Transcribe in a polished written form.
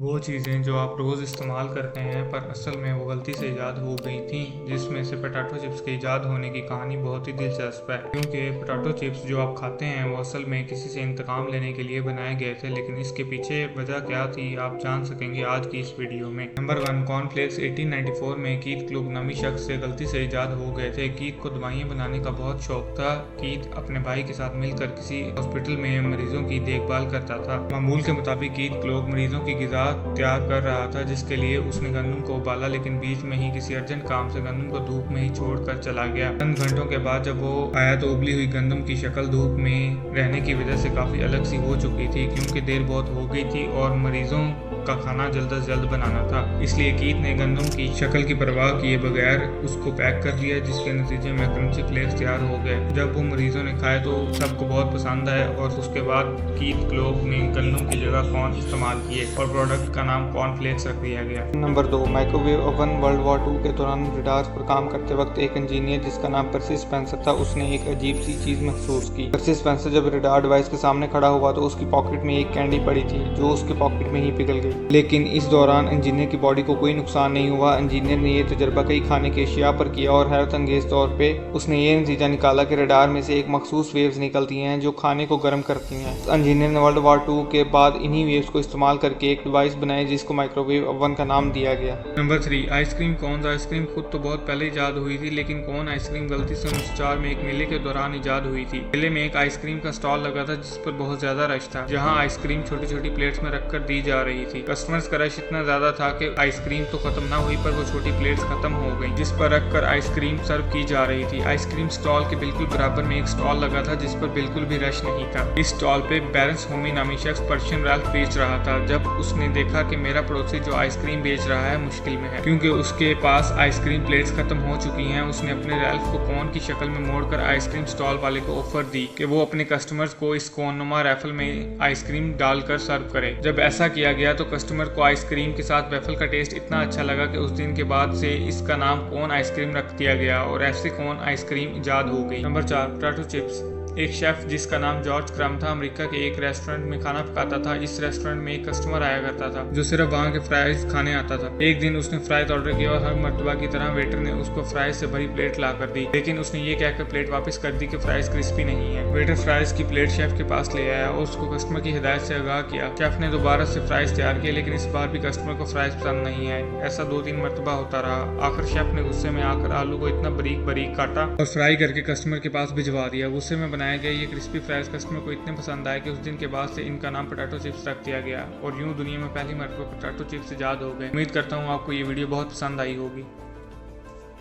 वो चीज़ें जो आप रोज़ इस्तेमाल करते हैं पर असल में वो गलती से ईजाद हो गई थी, जिसमें से पोटैटो चिप्स के ईजाद होने की कहानी बहुत ही दिलचस्प है। क्योंकि पोटैटो चिप्स जो आप खाते हैं वो असल में किसी से इंतकाम लेने के लिए बनाए गए थे, लेकिन इसके पीछे वजह क्या थी आप जान सकेंगे आज की इस वीडियो में। नंबर 1, कॉर्नफ्लेक्स 1894 में कीथ क्लूग नामी शख्स से गलती से ईजाद हो गए थे। कीथ को दवाइयाँ बनाने का बहुत शौक था। कीथ अपने भाई के साथ मिलकर किसी हॉस्पिटल में मरीजों की देखभाल करता था। मामूल के मुताबिक कीथ क्लूग मरीजों की गिज़ा तैयार कर रहा था, जिसके लिए उसने गंदम को उबाला, लेकिन बीच में ही किसी अर्जेंट काम से गंदम को धूप में ही छोड़कर चला गया। चंद घंटों के बाद जब वो आया तो उबली हुई गंदम की शक्ल धूप में रहने की वजह से काफी अलग सी हो चुकी थी, क्योंकि देर बहुत हो गई थी और मरीजों का खाना जल्द से जल्द बनाना था। इसलिए कीथ ने गंदम की शक्ल की परवाह किए बगैर उसको पैक कर लिया, जिसके नतीजे में क्रंची फ्लेक्स तैयार हो गए। जब वो मरीजों ने खाए तो सबको बहुत पसंद आए और उसके बाद कीथ क्लूग ने गंदम की जगह कॉर्न इस्तेमाल किए और प्रोडक्ट का नाम कॉर्नफ्लेक्स रख दिया गया। Number 2, microwave oven. World war 2 के दौरान रडार पर काम करते वक्त एक इंजीनियर जिसका नाम पर्सी स्पेंसर था, उसने एक अजीब सी चीज महसूस की। पर्सी स्पेंसर जब रडार डिवाइस के सामने खड़ा हुआ तो उसकी पॉकेट में एक कैंडी पड़ी थी जो उसके पॉकेट में ही पिघल गई। लेकिन इस दौरान इंजीनियर की बॉडी को कोई नुकसान नहीं हुआ। इंजीनियर ने यह तजर्बा कई खाने की अशिया पर किया और हैरत अंगेज तौर पे उसने ये नतीजा निकाला कि रडार में से एक मखसूस वेव्स निकलती हैं जो खाने को गर्म करती हैं। इंजीनियर ने वर्ल्ड वॉर 2 के बाद इन्हीं वेव्स को इस्तेमाल करके एक डिवाइस बनाई जिसको माइक्रोवेव ओवन का नाम दिया गया। Number 3, ice cream cons. आइसक्रीम खुद तो बहुत पहले ईजाद हुई थी, लेकिन कोन आइसक्रीम गलती से 1904 में एक मेले के दौरान ईजाद हुई थी। मेले में एक आइसक्रीम का स्टॉल लगा था जिस पर बहुत ज्यादा रश था, जहां आइसक्रीम छोटी छोटी प्लेट्स में रखकर दी जा रही थी। कस्टमर्स का रश इतना ज्यादा था कि आइसक्रीम तो खत्म ना हुई पर वो छोटी प्लेट्स खत्म हो गई जिस पर रखकर आइसक्रीम सर्व की जा रही थी। आइसक्रीम स्टॉल के बिल्कुल बराबर में एक स्टॉल लगा था जिस पर बिल्कुल भी रश नहीं था। इस स्टॉल पे बैरन्स होमी नामी शख्स पर्शियन रैल्फ बेच रहा था। जब उसने देखा कि मेरा पड़ोसी जो आइसक्रीम बेच रहा है मुश्किल में है, क्योंकि उसके पास आइसक्रीम प्लेट्स खत्म हो चुकी हैं, उसने अपने रैल्फ को कोन की शक्ल में मोड़कर आइसक्रीम स्टॉल वाले को ऑफर दी कि वो अपने कस्टमर्स को इस कोननुमा रैफल में आइसक्रीम डालकर सर्व करे। जब ऐसा किया गया तो कस्टमर को आइसक्रीम के साथ वेफल का टेस्ट इतना अच्छा लगा कि उस दिन के बाद से इसका नाम कोन आइसक्रीम रख दिया गया और ऐसे कोन आइसक्रीम इजाद हो गई। Number 4, potato chips. एक शेफ जिसका नाम जॉर्ज क्रम था अमेरिका के एक रेस्टोरेंट में खाना पकाता था। इस रेस्टोरेंट में एक कस्टमर आया करता था जो सिर्फ वहाँ के फ्राइज खाने आता था। एक दिन उसने फ्राइज ऑर्डर किया और हर मर्तबा की तरह वेटर ने उसको फ्राइज से भरी प्लेट ला कर दी, लेकिन उसने ये कहकर प्लेट वापस कर दी कि फ्राइज क्रिस्पी नहीं है। वेटर फ्राइज की प्लेट शेफ के पास ले आया और उसको कस्टमर की हिदायत से आगाह किया। शेफ ने दोबारा से फ्राइज तैयार किए, लेकिन इस बार भी कस्टमर को फ्राइज पसंद नहीं आए। ऐसा 2-3 मरतबा होता रहा। आखिर शेफ ने गुस्से में आकर आलू को इतना बारीक बारीक काटा और फ्राई करके कस्टमर के पास भिजवा दिया। गुस्से में बनाया गया ये क्रिस्पी फ्राइज कस्टमर को इतने पसंद आए कि उस दिन के बाद से इनका नाम पोटैटो चिप्स रख दिया गया और यूं दुनिया में पहली मर्तबा पोटैटो चिप्स इजाद हो गए। उम्मीद करता हूँ आपको ये वीडियो बहुत पसंद आई होगी।